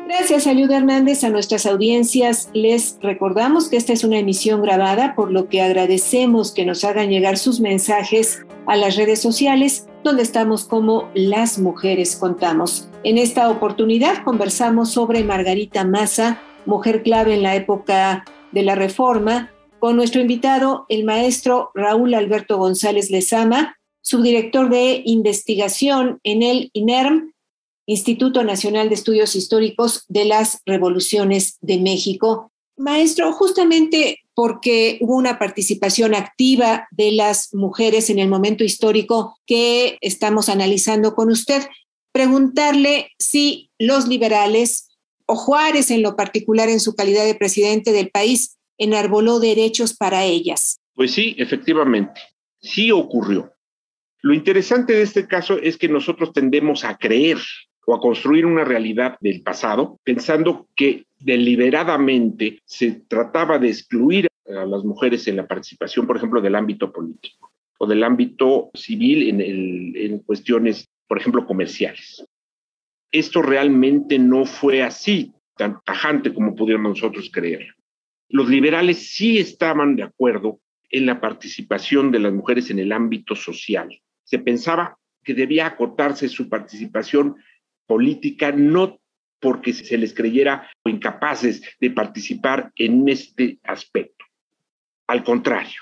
Gracias, Eliud Hernández. A nuestras audiencias les recordamos que esta es una emisión grabada, por lo que agradecemos que nos hagan llegar sus mensajes a las redes sociales, donde estamos como Las Mujeres Contamos. En esta oportunidad conversamos sobre Margarita Maza, mujer clave en la época de la Reforma, con nuestro invitado, el maestro Raúl Alberto González Lezama, subdirector de investigación en el INERM, Instituto Nacional de Estudios Históricos de las Revoluciones de México. Maestro, justamente porque hubo una participación activa de las mujeres en el momento histórico que estamos analizando con usted, preguntarle si los liberales o Juárez en lo particular en su calidad de presidente del país enarboló derechos para ellas. Pues sí, efectivamente, sí ocurrió. Lo interesante de este caso es que nosotros tendemos a creer o a construir una realidad del pasado, pensando que deliberadamente se trataba de excluir a las mujeres en la participación, por ejemplo, del ámbito político o del ámbito civil en cuestiones, por ejemplo, comerciales. Esto realmente no fue así, tan tajante como pudiéramos nosotros creer. Los liberales sí estaban de acuerdo en la participación de las mujeres en el ámbito social. Se pensaba que debía acotarse su participación política, no porque se les creyera incapaces de participar en este aspecto. Al contrario,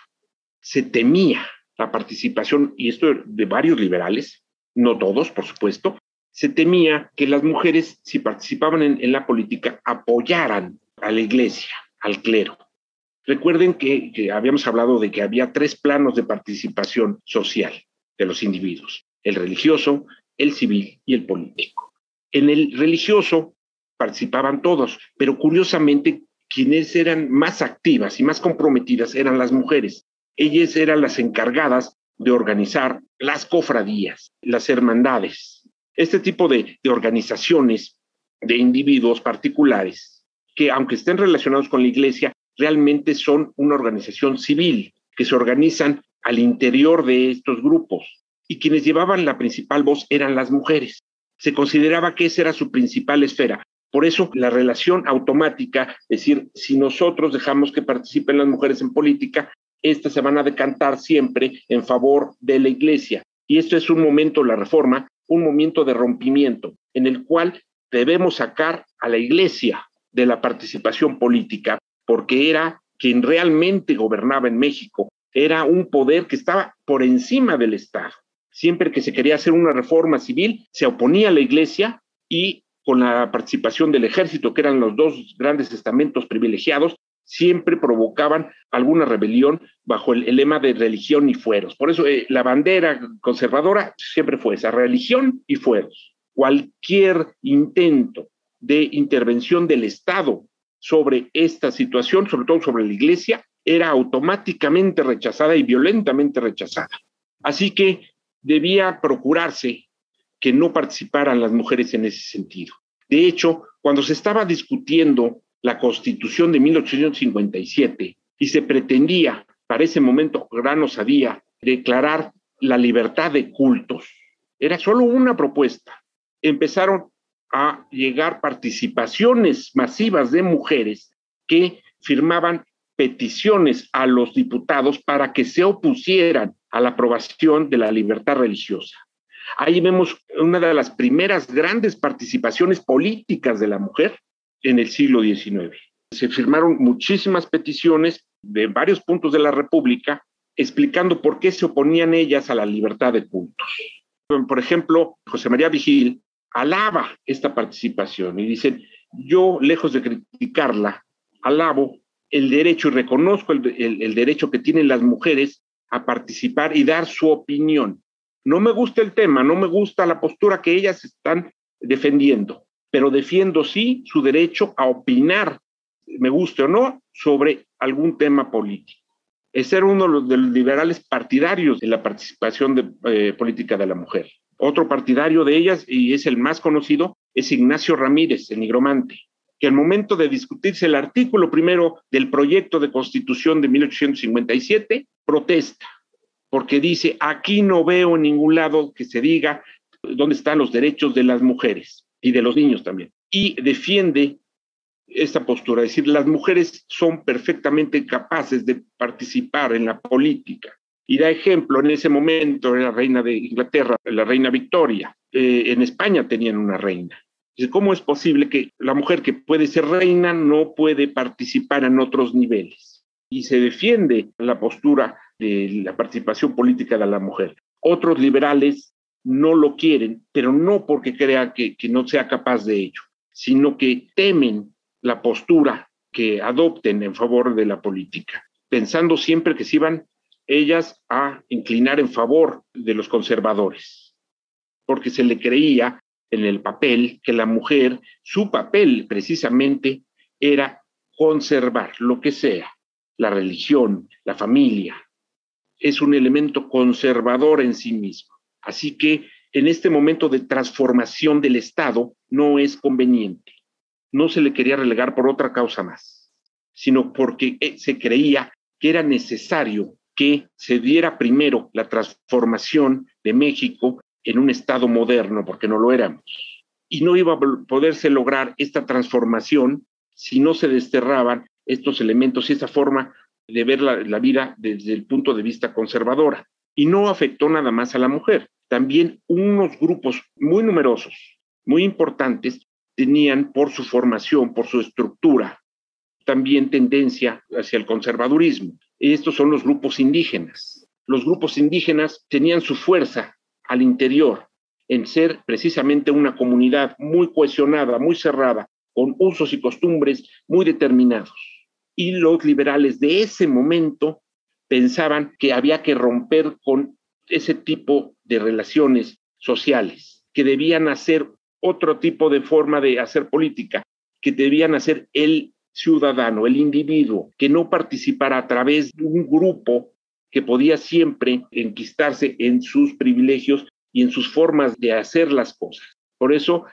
se temía la participación, y esto de varios liberales, no todos, por supuesto, se temía que las mujeres, si participaban en la política, apoyaran a la iglesia, al clero. Recuerden que habíamos hablado de que había 3 planos de participación social de los individuos: el religioso, el civil y el político. En el religioso participaban todos, pero curiosamente quienes eran más activas y más comprometidas eran las mujeres. Ellas eran las encargadas de organizar las cofradías, las hermandades, este tipo de organizaciones de individuos particulares que, aunque estén relacionados con la iglesia, realmente son una organización civil, que se organizan al interior de estos grupos, y quienes llevaban la principal voz eran las mujeres. Se consideraba que esa era su principal esfera. Por eso la relación automática, es decir, si nosotros dejamos que participen las mujeres en política, estas se van a decantar siempre en favor de la iglesia. Y esto es un momento, la Reforma, un momento de rompimiento, en el cual debemos sacar a la iglesia de la participación política, porque era quien realmente gobernaba en México. Era un poder que estaba por encima del Estado. Siempre que se quería hacer una reforma civil, se oponía a la iglesia, y con la participación del ejército, que eran los 2 grandes estamentos privilegiados, siempre provocaban alguna rebelión bajo el lema de religión y fueros. Por eso la bandera conservadora siempre fue esa: religión y fueros. Cualquier intento de intervención del Estado sobre esta situación, sobre todo sobre la iglesia, era automáticamente rechazada y violentamente rechazada. Así que debía procurarse que no participaran las mujeres en ese sentido. De hecho, cuando se estaba discutiendo la Constitución de 1857 y se pretendía, para ese momento, gran osadía, declarar la libertad de cultos, era solo una propuesta. Empezaron a llegar participaciones masivas de mujeres que firmaban peticiones a los diputados para que se opusieran a la aprobación de la libertad religiosa. Ahí vemos una de las primeras grandes participaciones políticas de la mujer en el siglo XIX. Se firmaron muchísimas peticiones de varios puntos de la República explicando por qué se oponían ellas a la libertad de cultos. Por ejemplo, José María Vigil alaba esta participación y dicen, yo, lejos de criticarla, alabo el derecho y reconozco el derecho que tienen las mujeres a participar y dar su opinión. No me gusta el tema, no me gusta la postura que ellas están defendiendo, pero defiendo sí su derecho a opinar, me guste o no, sobre algún tema político. Ese era uno de los liberales partidarios de la participación política de la mujer. Otro partidario de ellas, y es el más conocido, es Ignacio Ramírez, el nigromante, que al momento de discutirse el artículo primero del proyecto de Constitución de 1857, protesta, porque dice, aquí no veo en ningún lado que se diga dónde están los derechos de las mujeres y de los niños también. Y defiende esta postura, es decir, las mujeres son perfectamente capaces de participar en la política. Y da ejemplo, en ese momento era la reina de Inglaterra, la reina Victoria. En España tenían una reina. Dice, ¿cómo es posible que la mujer que puede ser reina no puede participar en otros niveles? Y se defiende la postura de la participación política de la mujer. Otros liberales no lo quieren, pero no porque crean que no sea capaz de ello, sino que temen la postura que adopten en favor de la política, pensando siempre que se iban ellas a inclinar en favor de los conservadores, porque se le creía en el papel que la mujer, su papel precisamente era conservar lo que sea, la religión, la familia, es un elemento conservador en sí mismo. Así que en este momento de transformación del Estado no es conveniente. No se le quería relegar por otra causa más, sino porque se creía que era necesario que se diera primero la transformación de México en un Estado moderno, porque no lo éramos. Y no iba a poderse lograr esta transformación si no se desterraban estos elementos y esta forma de ver la vida desde el punto de vista conservadora. Y no afectó nada más a la mujer. También unos grupos muy numerosos, muy importantes, tenían por su formación, por su estructura, también tendencia hacia el conservadurismo. Estos son los grupos indígenas. Los grupos indígenas tenían su fuerza al interior en ser precisamente una comunidad muy cohesionada, muy cerrada, con usos y costumbres muy determinados. Y los liberales de ese momento pensaban que había que romper con ese tipo de relaciones sociales, que debían hacer otro tipo de forma de hacer política, que debían hacer el ciudadano, el individuo, que no participara a través de un grupo que podía siempre enquistarse en sus privilegios y en sus formas de hacer las cosas. Por eso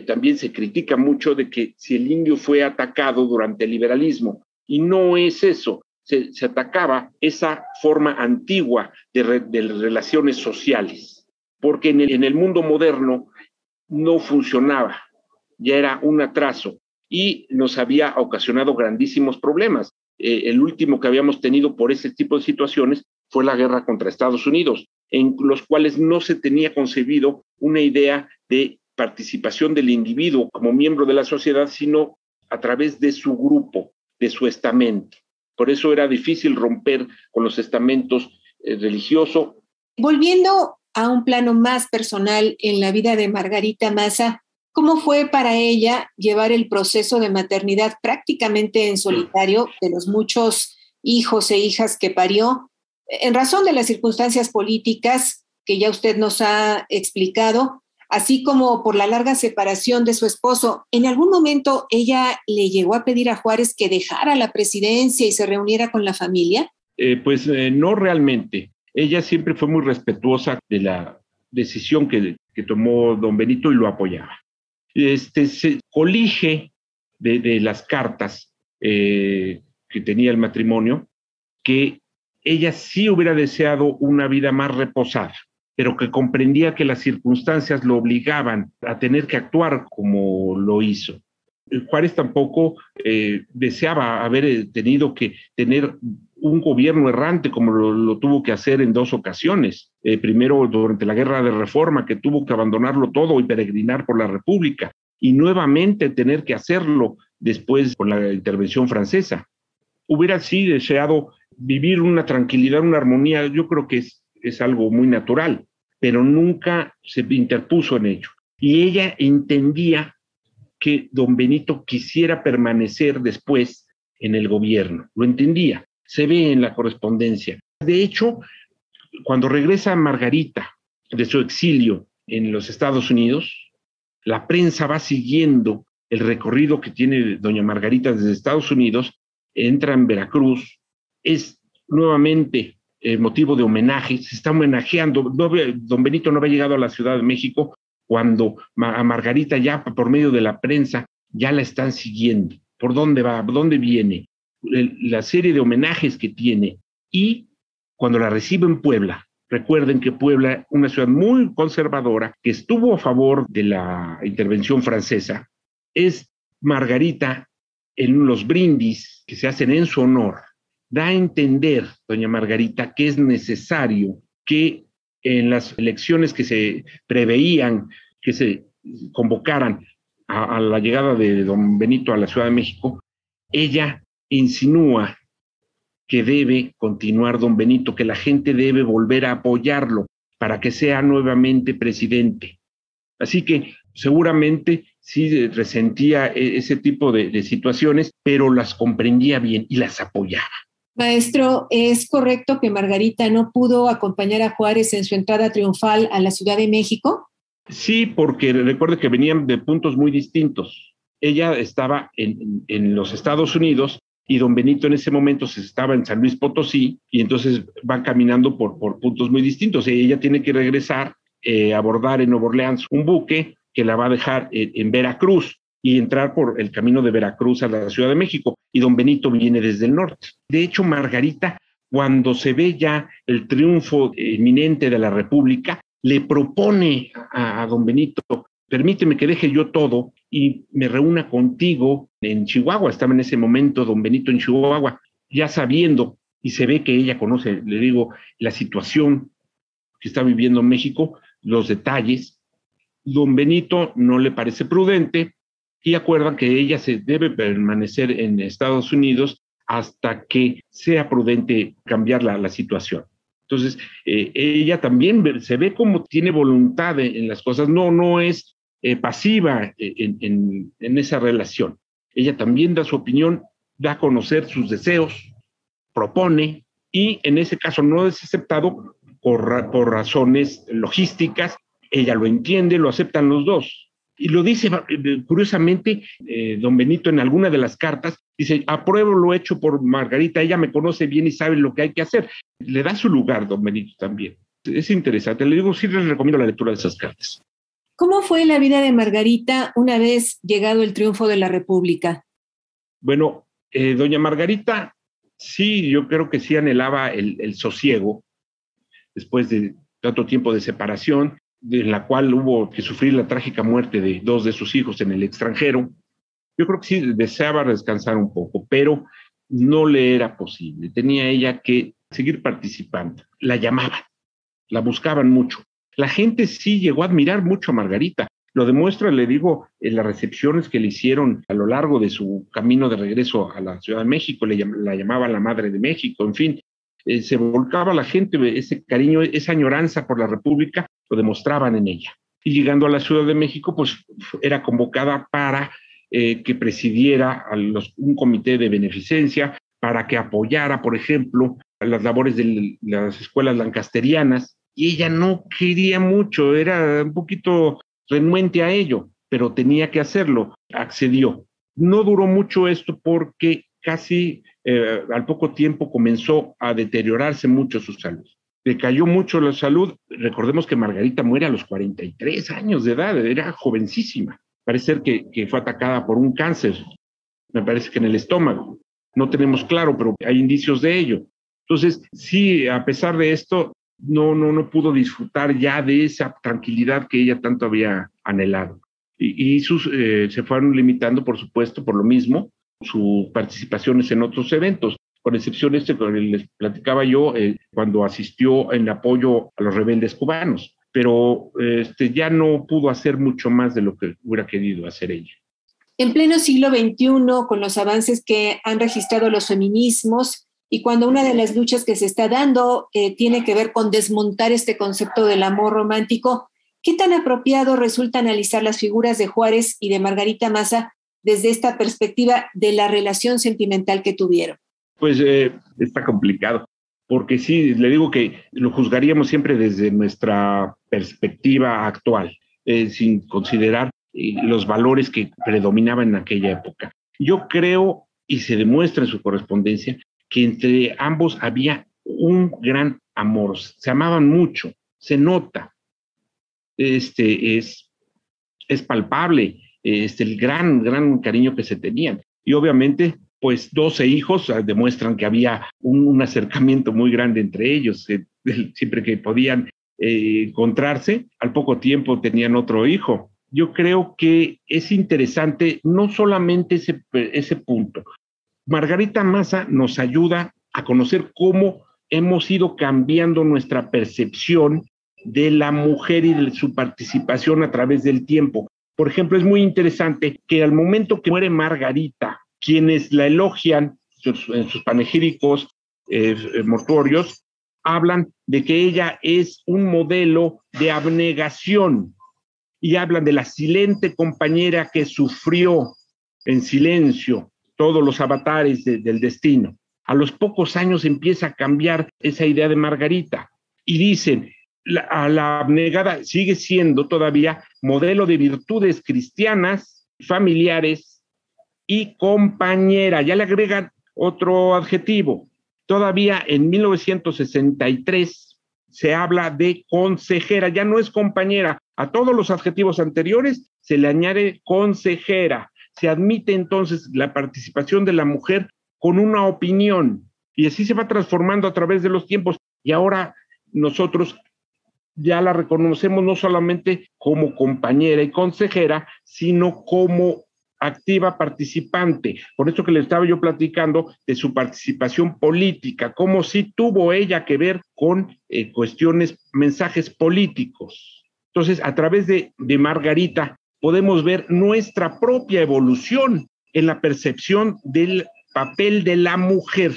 también se critica mucho de que si el indio fue atacado durante el liberalismo, y no es eso, se atacaba esa forma antigua de relaciones sociales, porque en el mundo moderno no funcionaba, ya era un atraso y nos había ocasionado grandísimos problemas. El último que habíamos tenido por ese tipo de situaciones fue la guerra contra Estados Unidos, en los cuales no se tenía concebido una idea de participación del individuo como miembro de la sociedad, sino a través de su grupo, de su estamento. Por eso era difícil romper con los estamentos religiosos. Volviendo a un plano más personal en la vida de Margarita Maza, ¿cómo fue para ella llevar el proceso de maternidad prácticamente en solitario de los muchos hijos e hijas que parió? En razón de las circunstancias políticas que ya usted nos ha explicado, así como por la larga separación de su esposo, ¿en algún momento ella le llegó a pedir a Juárez que dejara la presidencia y se reuniera con la familia? No realmente. Ella siempre fue muy respetuosa de la decisión que tomó don Benito y lo apoyaba. Se colige de las cartas que tenía el matrimonio que ella sí hubiera deseado una vida más reposada, pero que comprendía que las circunstancias lo obligaban a tener que actuar como lo hizo. Juárez tampoco deseaba haber tenido que tener un gobierno errante como lo tuvo que hacer en 2 ocasiones. Primero durante la Guerra de Reforma, que tuvo que abandonarlo todo y peregrinar por la República, y nuevamente tener que hacerlo después con la intervención francesa. Hubiera sí deseado vivir una tranquilidad, una armonía, yo creo que es algo muy natural, pero nunca se interpuso en ello. y ella entendía que don Benito quisiera permanecer después en el gobierno, lo entendía, se ve en la correspondencia. De hecho, cuando regresa Margarita de su exilio en los Estados Unidos, la prensa va siguiendo el recorrido que tiene doña Margarita desde Estados Unidos, entra en Veracruz, es nuevamente motivo de homenaje, se está homenajeando. Don Benito no había llegado a la Ciudad de México cuando a Margarita ya por medio de la prensa ya la están siguiendo. ¿Por dónde va? ¿Por dónde viene? La serie de homenajes que tiene. Y cuando la recibe en Puebla, recuerden que Puebla, una ciudad muy conservadora, que estuvo a favor de la intervención francesa, es Margarita en los brindis que se hacen en su honor, da a entender, doña Margarita, que es necesario que en las elecciones que se preveían, que se convocaran a la llegada de don Benito a la Ciudad de México, ella insinúa que debe continuar don Benito, que la gente debe volver a apoyarlo para que sea nuevamente presidente. Así que seguramente sí resentía ese tipo de situaciones, pero las comprendía bien y las apoyaba. Maestro, ¿es correcto que Margarita no pudo acompañar a Juárez en su entrada triunfal a la Ciudad de México? Sí, porque recuerde que venían de puntos muy distintos. Ella estaba en los Estados Unidos y don Benito en ese momento estaba en San Luis Potosí, y entonces van caminando por puntos muy distintos. Ella tiene que regresar, abordar en Nueva Orleans un buque que la va a dejar en Veracruz y entrar por el camino de Veracruz a la Ciudad de México, y don Benito viene desde el norte. De hecho, Margarita, cuando se ve ya el triunfo inminente de la República, le propone a don Benito: permíteme que deje yo todo y me reúna contigo en Chihuahua. Estaba en ese momento don Benito en Chihuahua, ya sabiendo, y se ve que ella conoce, le digo, la situación que está viviendo México, los detalles. Don Benito no le parece prudente y acuerdan que ella se debe permanecer en Estados Unidos hasta que sea prudente cambiar la situación. Entonces, ella también se ve como tiene voluntad en las cosas, no es pasiva en esa relación. Ella también da su opinión, da a conocer sus deseos, propone, y en ese caso no es aceptado por razones logísticas. Ella lo entiende, lo aceptan los dos. Y lo dice curiosamente don Benito en alguna de las cartas, dice: apruebo lo hecho por Margarita, ella me conoce bien y sabe lo que hay que hacer. Le da su lugar don Benito también. Es interesante, le digo, sí les recomiendo la lectura de esas cartas. ¿Cómo fue la vida de Margarita una vez llegado el triunfo de la República? Bueno, doña Margarita, sí, yo creo que sí anhelaba el sosiego después de tanto tiempo de separación, en la cual hubo que sufrir la trágica muerte de dos de sus hijos en el extranjero. Yo creo que sí deseaba descansar un poco, pero no le era posible. Tenía ella que seguir participando. La llamaban, la buscaban mucho. La gente sí llegó a admirar mucho a Margarita. Lo demuestra, le digo, en las recepciones que le hicieron a lo largo de su camino de regreso a la Ciudad de México. La llamaban la Madre de México, en fin. Se volcaba la gente, ese cariño, esa añoranza por la República, lo demostraban en ella. Y llegando a la Ciudad de México, pues era convocada para que presidiera un comité de beneficencia, para que apoyara, por ejemplo, las labores de las escuelas lancasterianas, y ella no quería mucho, era un poquito renuente a ello, pero tenía que hacerlo, accedió. No duró mucho esto porque casi al poco tiempo comenzó a deteriorarse mucho su salud. Decayó mucho la salud. Recordemos que Margarita muere a los 43 años de edad, era jovencísima. Parece ser que fue atacada por un cáncer, me parece que en el estómago. No tenemos claro, pero hay indicios de ello. Entonces, sí, a pesar de esto, no pudo disfrutar ya de esa tranquilidad que ella tanto había anhelado. Y se fueron limitando, por supuesto, por lo mismo, sus participaciones en otros eventos, con excepción que les platicaba yo cuando asistió en apoyo a los rebeldes cubanos, pero ya no pudo hacer mucho más de lo que hubiera querido hacer ella. En pleno siglo XXI, con los avances que han registrado los feminismos, y cuando una de las luchas que se está dando tiene que ver con desmontar este concepto del amor romántico, ¿Qué tan apropiado resulta analizar las figuras de Juárez y de Margarita Maza desde esta perspectiva de la relación sentimental que tuvieron? Pues está complicado, porque sí, le digo que lo juzgaríamos siempre desde nuestra perspectiva actual, sin considerar los valores que predominaban en aquella época. Yo creo, y se demuestra en su correspondencia, que entre ambos había un gran amor, se amaban mucho, se nota, es palpable el gran cariño que se tenían. Y obviamente, pues 12 hijos demuestran que había un acercamiento muy grande entre ellos, siempre que podían encontrarse, al poco tiempo tenían otro hijo. Yo creo que es interesante no solamente ese punto. Margarita Maza nos ayuda a conocer cómo hemos ido cambiando nuestra percepción de la mujer y de su participación a través del tiempo. Por ejemplo, es muy interesante que al momento que muere Margarita, quienes la elogian en sus panegíricos mortuorios, hablan de que ella es un modelo de abnegación y hablan de la silente compañera que sufrió en silencio todos los avatares del destino. A los pocos años empieza a cambiar esa idea de Margarita y dicen, la abnegada sigue siendo todavía modelo de virtudes cristianas, familiares y compañera. Ya le agregan otro adjetivo. Todavía en 1963 se habla de consejera, ya no es compañera. A todos los adjetivos anteriores se le añade consejera. Se admite entonces la participación de la mujer con una opinión y así se va transformando a través de los tiempos y ahora nosotros ya la reconocemos no solamente como compañera y consejera, sino como activa participante. Por eso que le estaba yo platicando de su participación política, cómo sí tuvo ella que ver con cuestiones, mensajes políticos. Entonces, a través de Margarita podemos ver nuestra propia evolución en la percepción del papel de la mujer,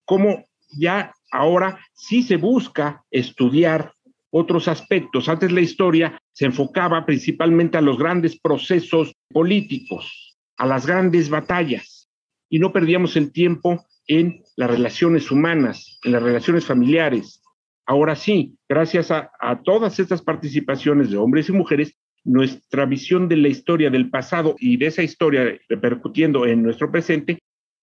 cómo ya ahora sí se busca estudiar otros aspectos. Antes la historia se enfocaba principalmente a los grandes procesos políticos, a las grandes batallas, y no perdíamos el tiempo en las relaciones humanas, en las relaciones familiares. Ahora sí, gracias a todas estas participaciones de hombres y mujeres, nuestra visión de la historia del pasado y de esa historia repercutiendo en nuestro presente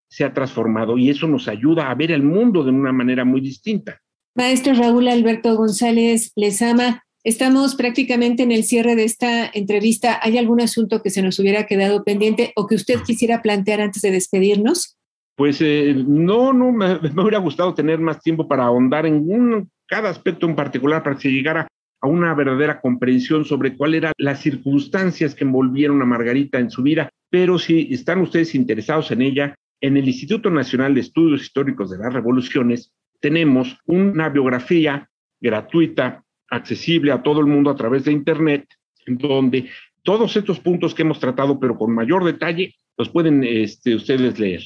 se ha transformado y eso nos ayuda a ver el mundo de una manera muy distinta. Maestro Raúl Alberto González Lezama, estamos prácticamente en el cierre de esta entrevista. ¿Hay algún asunto que se nos hubiera quedado pendiente o que usted quisiera plantear antes de despedirnos? Pues no, me hubiera gustado tener más tiempo para ahondar en cada aspecto en particular para que se llegara a una verdadera comprensión sobre cuáles eran las circunstancias que envolvieron a Margarita en su vida, pero si están ustedes interesados en ella, en el Instituto Nacional de Estudios Históricos de las Revoluciones tenemos una biografía gratuita, accesible a todo el mundo a través de Internet, en donde todos estos puntos que hemos tratado, pero con mayor detalle, los pueden ustedes leer.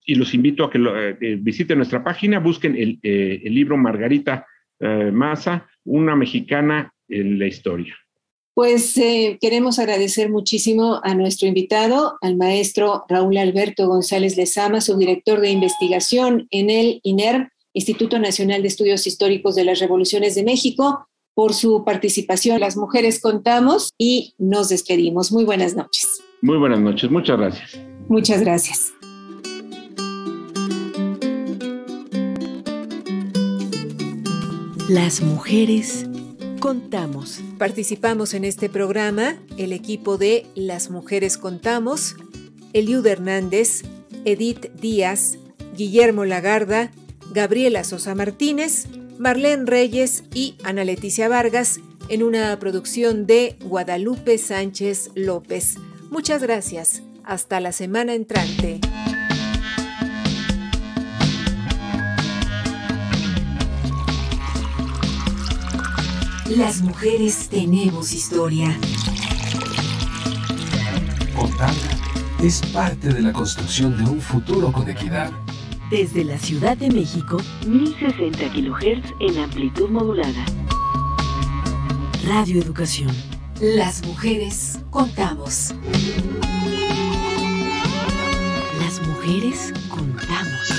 Y los invito a que visiten nuestra página, busquen el libro Margarita Maza, una mexicana en la historia. Pues queremos agradecer muchísimo a nuestro invitado, al maestro Raúl Alberto González Lezama, subdirector de investigación en el INERM, Instituto Nacional de Estudios Históricos de las Revoluciones de México, por su participación. Las mujeres contamos y nos despedimos. Muy buenas noches. Muy buenas noches, muchas gracias. Muchas gracias. Las mujeres contamos. Participamos en este programa el equipo de Las Mujeres Contamos, Eliud Hernández, Edith Díaz, Guillermo Lagarda, Gabriela Sosa Martínez, Marlene Reyes y Ana Leticia Vargas en una producción de Guadalupe Sánchez López. Muchas gracias. Hasta la semana entrante. Las mujeres tenemos historia. Contarla es parte de la construcción de un futuro con equidad. Desde la Ciudad de México, 1060 kHz en amplitud modulada. Radio Educación. Las mujeres contamos. Las mujeres contamos.